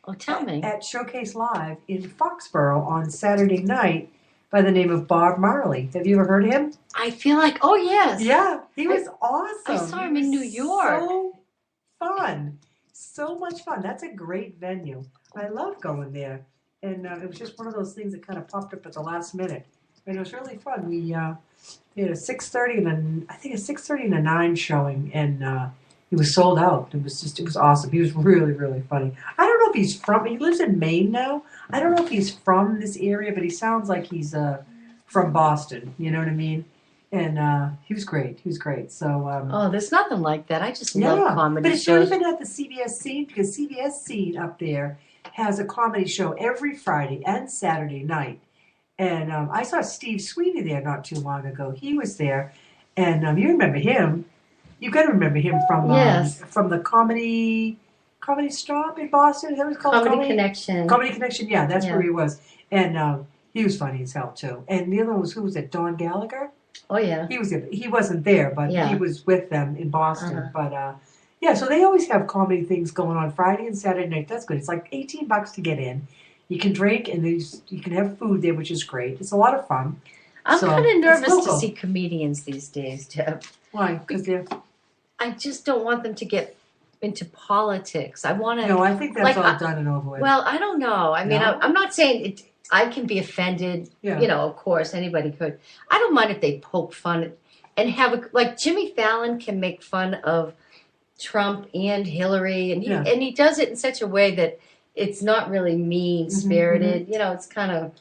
Oh, tell me. At Showcase Live in Foxborough on Saturday night by the name of Bob Marley. Have you ever heard of him? I feel like, oh yes. Yeah, he was awesome. I saw him He in was New York. So fun. So much fun. That's a great venue. I love going there. And it was just one of those things that kind of popped up at the last minute. And it was really fun. We had a 6:30 and I think a 6:30 and a 9 showing, and he was sold out. It was awesome. He was really, really funny. I don't know if he lives in Maine now. I don't know if he's from this area, but he sounds like he's from Boston. You know what I mean? And he was great. He was great. So oh, there's nothing like that. I just love comedy but it's shows. not even at the CBS scene, because CBS scene up there has a comedy show every Friday and Saturday night. And I saw Steve Sweeney there not too long ago. He was there, and you remember him. You got to remember him from the comedy stop in Boston. Is that what it's called? Comedy Connection. Comedy Connection. Yeah, that's where he was, and he was funny as hell too. And the other one was, who was it? Don Gallagher. Oh yeah. He wasn't there, but he was with them in Boston. But yeah, so they always have comedy things going on Friday and Saturday night. That's good. It's like $18 to get in. You can drink, and you can have food there, which is great. It's a lot of fun. I'm kind of nervous to see comedians these days, Deb. Why? Because I just don't want them to get into politics. I want to. No, I think that's all done and over with. Well, I don't know. I mean, I'm not saying it. I can be offended. Yeah. You know, of course, anybody could. I don't mind if they poke fun and have like Jimmy Fallon can make fun of Trump and Hillary, and he does it in such a way that it's not really mean-spirited. You know, it's kind of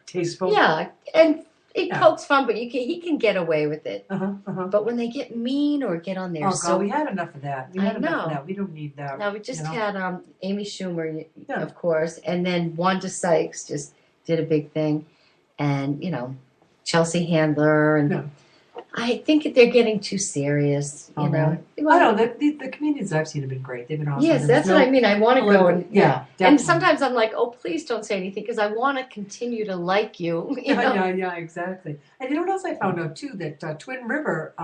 tasteful. Yeah, and it pokes fun, but he can get away with it. But when they get mean or get on there, God, we had enough of that. We don't need that. Now we just had Amy Schumer, of course, and then Wanda Sykes just did a big thing, and Chelsea Handler, and I think they're getting too serious. You know, I know the comedians I've seen have been great. They've been awesome. Yes, that's what I mean. I want to go and definitely. sometimes I'm like, oh, please don't say anything because I want to continue to like you. Yeah, exactly. And you know what else I found out too? That Twin River,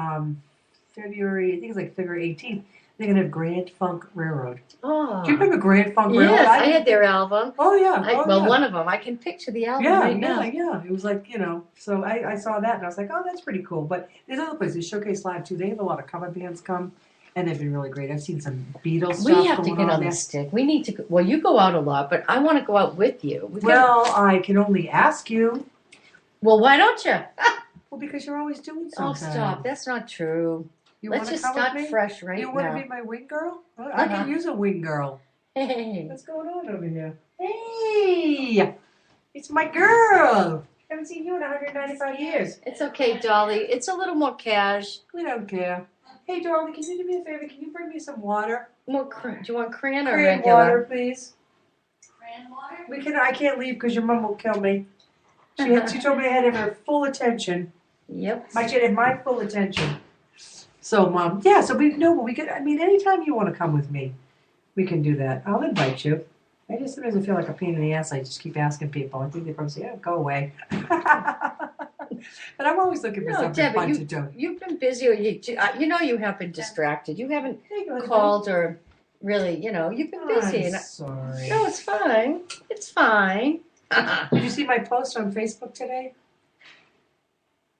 February 18th, they're gonna have Grand Funk Railroad. Oh, do you remember Grand Funk Railroad? Yes, I had their album. Oh yeah. One of them. I can picture the album right now. Yeah. It was like, so I saw that and I was like, oh, that's pretty cool. But there's other places, Showcase Live too. They have a lot of cover bands come, and they've been really great. I've seen some Beatles stuff. We have to get on the stick. We need to. Well, you go out a lot, but I want to go out with you. I can only ask you. Well, why don't you? Well, because you're always doing something. Oh, stop. That's not true. Let's just start fresh right now. You want to be my wing girl? I can use a wing girl. Hey. What's going on over here? Hey! It's my girl! Haven't seen you in 195 years. It's okay, Dolly. It's a little more cash. We don't care. Hey, Dolly, can you do me a favor? Can you bring me some water? Do you want cran or regular? Cran water, please. Cran water? I can't leave because your mom will kill me. She told me I had to have her full attention. Yep. I should have my full attention. So, Mom, so we could, anytime you want to come with me, we can do that. I'll invite you. I just sometimes feel like a pain in the ass. I just keep asking people. I think they probably say, go away. But I'm always looking for something fun to do. You've been busy, or you have been distracted. You haven't called or really, you've been busy. I'm sorry. No, it's fine. It's fine. Did you see my post on Facebook today?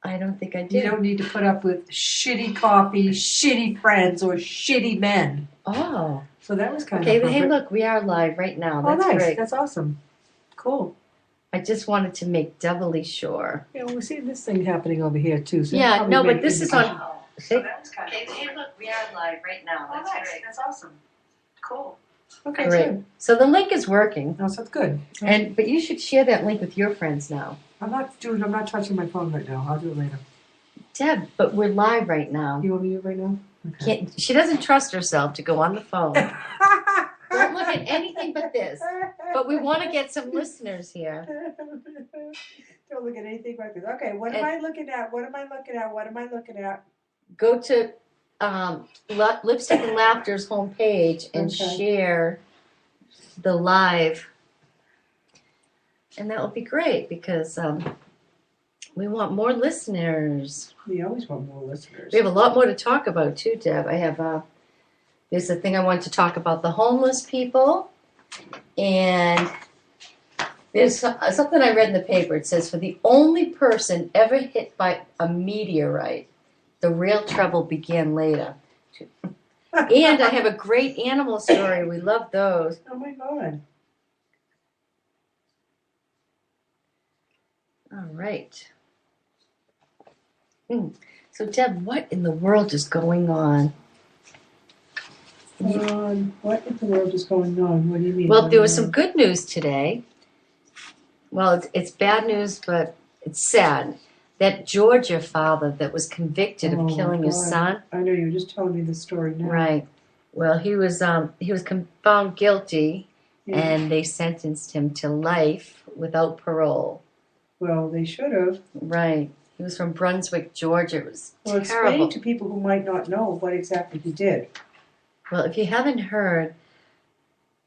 I don't think I did. You don't need to put up with shitty coffee, shitty friends, or shitty men. Oh. So that was kind of Okay, hey, look, we are live right now. That's nice. Great. That's awesome. Cool. I just wanted to make doubly sure. Yeah, we're seeing this thing happening over here, too. So but this is on... So that was kind of Okay, hey, look, we are live right now. That's nice. Great. That's awesome. Cool. Okay, great. Good. So the link is working. Oh, so that's good. But you should share that link with your friends now. I'm not touching my phone right now. I'll do it later. Deb, but we're live right now. You want me to right now? Okay. She doesn't trust herself to go on the phone. Don't look at anything but this. But we want to get some listeners here. Don't look at anything but this. Okay, what am I looking at? What am I looking at? Go to Lipstick and Laughter's homepage and share the live. And that will be great because we want more listeners. We always want more listeners. We have a lot more to talk about too, Deb. I have there's a thing I want to talk about the homeless people. And there's something I read in the paper. It says, for the only person ever hit by a meteorite, the real trouble began later. And I have a great animal story. We love those. Oh my God. All right. So, Deb, what in the world is going on? What in the world is going on? What do you mean? Well, there was some good news today. Well, it's bad news, but it's sad. That Georgia father that was convicted of killing his son. I know, you were just telling me the story now. Right. Well, he was found guilty, and they sentenced him to life without parole. Well, they should have. Right. He was from Brunswick, Georgia. It was terrible. Explain to people who might not know what exactly he did. Well, if you haven't heard,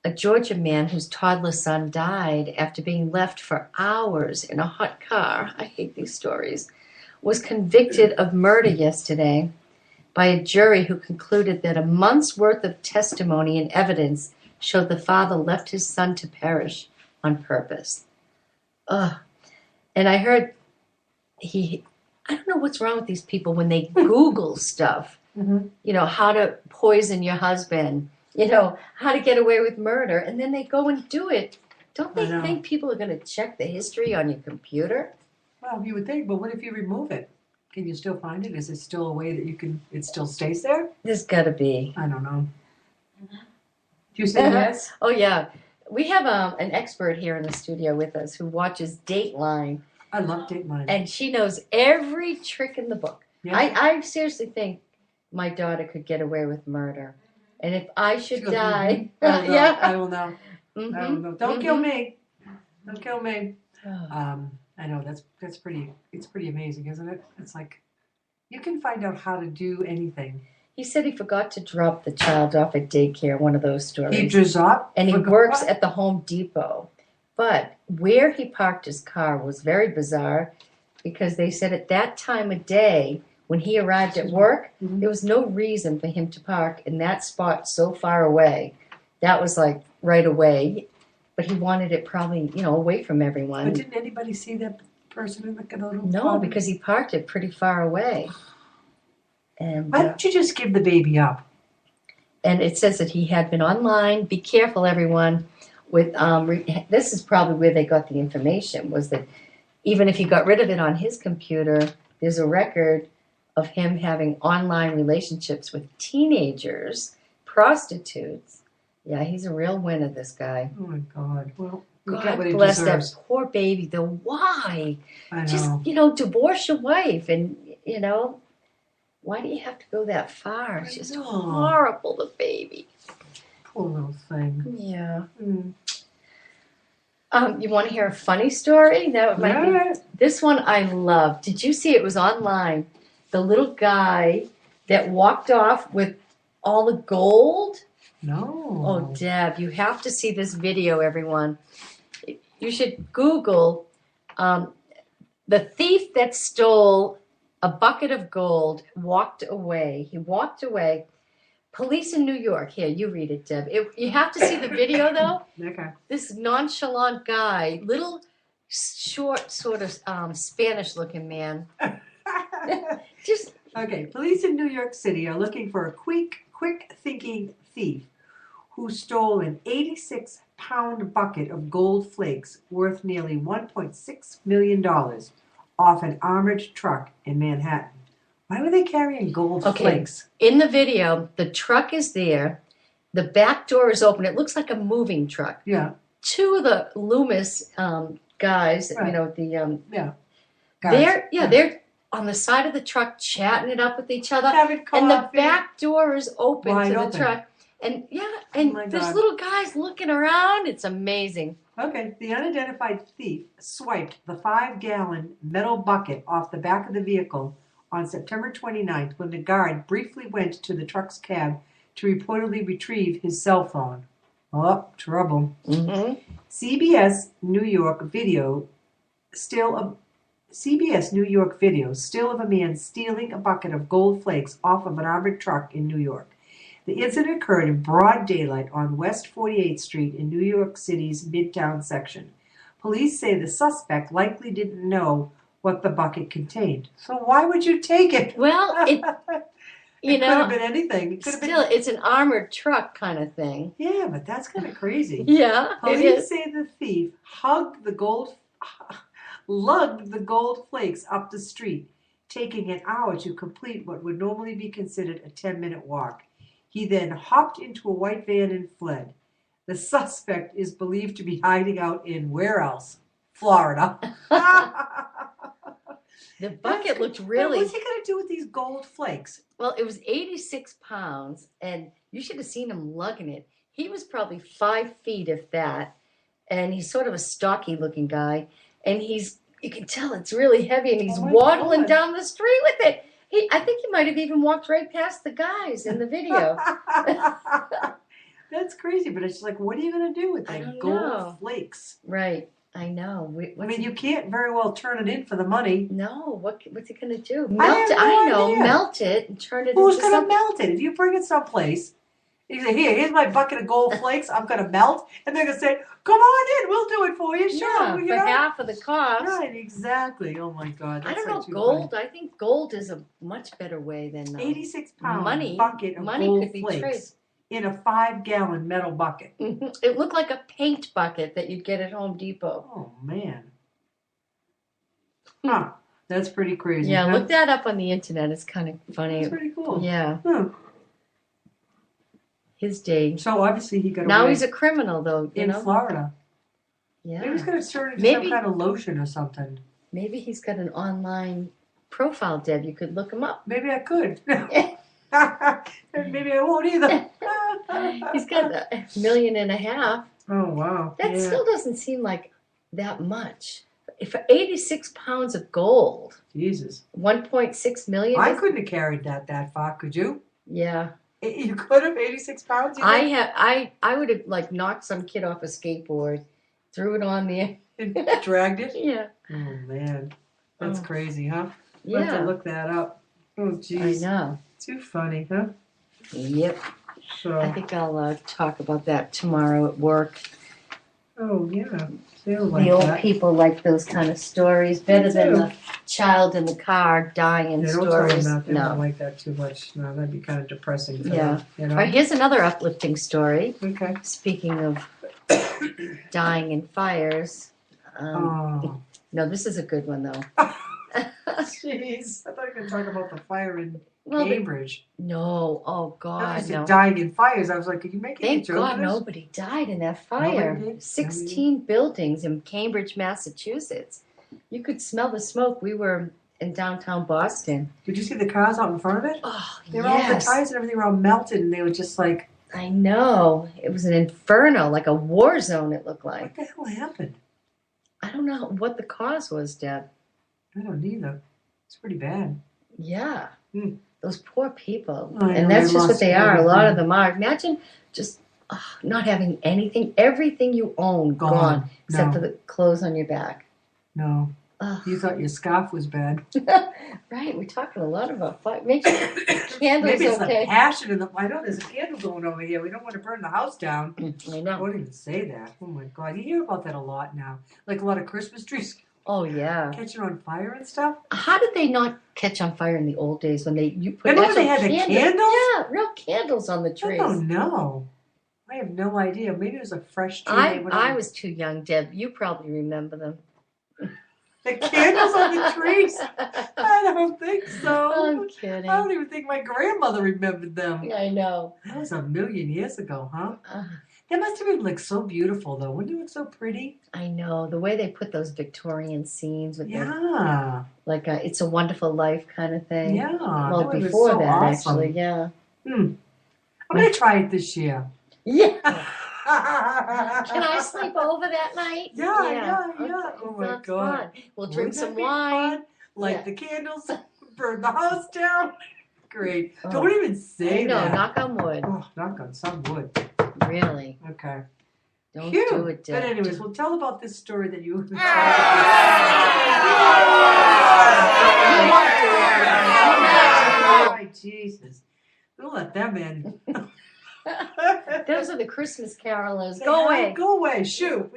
a Georgia man whose toddler son died after being left for hours in a hot car, I hate these stories, was convicted of murder yesterday by a jury who concluded that a month's worth of testimony and evidence showed the father left his son to perish on purpose. Ugh. And I heard I don't know what's wrong with these people when they Google stuff. You know, how to poison your husband, you know, how to get away with murder, and then they go and do it. Don't they think people are going to check the history on your computer? Well, you would think, but what if you remove it? Can you still find it? Is it still a way that it still stays there? There's got to be. I don't know. Do you say yes? Oh, yeah. We have an expert here in the studio with us who watches Dateline. I love Dateline. And she knows every trick in the book. Yeah. I seriously think my daughter could get away with murder. And if I should die, I will know. I will know. Don't kill me. Don't kill me. I know that's pretty. It's pretty amazing, isn't it? It's like you can find out how to do anything. He said he forgot to drop the child off at daycare. One of those stories. He just up, and he works at the Home Depot. But where he parked his car was very bizarre, because they said at that time of day, when he arrived at work, there was no reason for him to park in that spot so far away. That was like right away. But he wanted it probably, away from everyone. But didn't anybody see that person in the little No, because he parked it pretty far away. And why don't you just give the baby up? And it says that he had been online. Be careful, everyone. With this is probably where they got the information, was that even if he got rid of it on his computer, there's a record of him having online relationships with teenagers, prostitutes. Yeah, he's a real winner, this guy. Oh my God. Well, God bless that poor baby. Though, why? I know. Just, divorce your wife, and why do you have to go that far? It's just horrible, the baby. Poor little thing. Yeah. You want to hear a funny story? That might be. This one I love. Did you see it was online? The little guy that walked off with all the gold. No. Oh, Deb, you have to see this video, everyone. You should Google the thief that stole a bucket of gold walked away. He walked away. Police in New York. Here, you read it, Deb. You have to see the video, though. Okay. This nonchalant guy, little, short, sort of Spanish-looking man. Okay. Police in New York City are looking for a quick-thinking thief who stole an 86-pound bucket of gold flakes worth nearly $1.6 million off an armored truck in Manhattan. Why were they carrying gold flakes? In the video, the truck is there. The back door is open. It looks like a moving truck. Yeah. Two of the Loomis guys, guys. They're on the side of the truck chatting it up with each other. Having coffee. And the back door is open Wide to the open. truck. And there's little guys looking around. It's amazing. Okay, the unidentified thief swiped the 5-gallon metal bucket off the back of the vehicle on September 29th when the guard briefly went to the truck's cab to reportedly retrieve his cell phone. Oh, trouble. CBS New York video still of a man stealing a bucket of gold flakes off of an armored truck in New York. The incident occurred in broad daylight on West 48th Street in New York City's Midtown section. Police say the suspect likely didn't know what the bucket contained. So why would you take it? Well, it could have been anything. It could have still, it's an armored truck kind of thing. Yeah, but that's kind of crazy. Yeah, Police say the thief lugged the gold flakes up the street, taking an hour to complete what would normally be considered a 10-minute walk. He then hopped into a white van and fled. The suspect is believed to be hiding out in where else? Florida. The bucket looked really... What's he going to do with these gold flakes? Well, it was 86 pounds, and you should have seen him lugging it. He was probably 5 feet, if that, and he's sort of a stocky-looking guy, and you can tell it's really heavy, and he's waddling down the street with it. I think he might have even walked right past the guys in the video. That's crazy, but it's like, what are you going to do with that gold flakes? Right, I know. You can't very well turn it in for the money. No, what's he going to do? Melt it? Melt it and turn it into something. Who's going to melt it? If you bring it someplace, you say, here's my bucket of gold flakes, I'm going to melt, and they're going to say, come on in, we'll do it for you, sure. Yeah, for half of the cost. Right, exactly. Oh my God. I don't know, gold, I think gold is a much better way than 86-pound bucket of money gold could be flakes in a 5-gallon metal bucket. It looked like a paint bucket that you'd get at Home Depot. Oh, man. Huh. That's pretty crazy. Yeah, look that up on the internet. It's kind of funny. That's pretty cool. Yeah. Huh. His day. So obviously he got away. Now he's a criminal, though. In Florida. Yeah. Maybe he's going to turn into some kind of lotion or something. Maybe he's got an online profile, Deb. You could look him up. Maybe I could. Maybe I won't either. He's got $1.5 million. Oh, wow. That still doesn't seem like that much. For 86 pounds of gold. Jesus. 1.6 million. I couldn't have carried that far, could you? Yeah. You could have 86 pounds? I would have knocked some kid off a skateboard, threw it on there. And dragged it? Yeah. Oh, man. That's crazy, huh? Yeah. I'll have to look that up. Oh, jeez. I know. Too funny, huh? Yep. So. I think I'll talk about that tomorrow at work. Oh, yeah. The old people like those kind of stories better than the child in the car dying stories. They don't like that too much. No, that'd be kind of depressing. Yeah. Them, All right, here's another uplifting story. Okay. Speaking of dying in fires. No, this is a good one, though. Jeez. I thought you were going to talk about the fire in Cambridge. No. Oh, God, no. Dying in fires. I was like, are you making a joke? Thank God nobody died in that fire. 16 buildings in Cambridge, Massachusetts. You could smell the smoke. We were in downtown Boston. Did you see the cars out in front of it? Oh, they were all, the tires and everything were all melted, and they were just like... I know. It was an inferno, like a war zone, it looked like. What the hell happened? I don't know what the cause was, Deb. I don't either. It's pretty bad. Yeah. Those poor people. And that's just what they are. A lot of them are. Imagine just not having anything. Everything you own gone except for the clothes on your back. No. You thought your scarf was bad. Right. We're talking a lot about fire. Make sure candles Maybe it's okay. the passion in the... I know there's a candle going over here. We don't want to burn the house down. I know. I wouldn't even say that. Oh, my God. You hear about that a lot now. Like a lot of Christmas trees. Oh, yeah. Catching on fire and stuff. How did they not catch on fire in the old days when you put Remember they had the candles? Yeah, real candles on the trees. Oh, no. I have no idea. Maybe it was a fresh tree. I was too young, Deb. You probably remember them. The candles on the trees? I don't think so. I'm kidding. I don't even think my grandmother remembered them. I know. That was 1,000,000 years ago, huh? That must have been like so beautiful, though. Wouldn't it look so pretty? I know. The way they put those Victorian scenes with like a It's a Wonderful Life kind of thing. Yeah. Well, before that, awesome. actually, yeah. I'm going to try it this year. Yeah. Can I sleep over that night? Yeah. Okay. Oh, my God. Fun. We'll drink some wine. Fun? Light the candles. Burn the house down. Great. Oh. Don't even say that. No, knock on wood. Oh, knock on some wood. Really? Okay. Don't do it, Deb. But anyways, we'll tell about this story that you... Oh, Jesus. We'll let them in. Those are the Christmas carolers. Say Go hi, away. Go away. Shoot.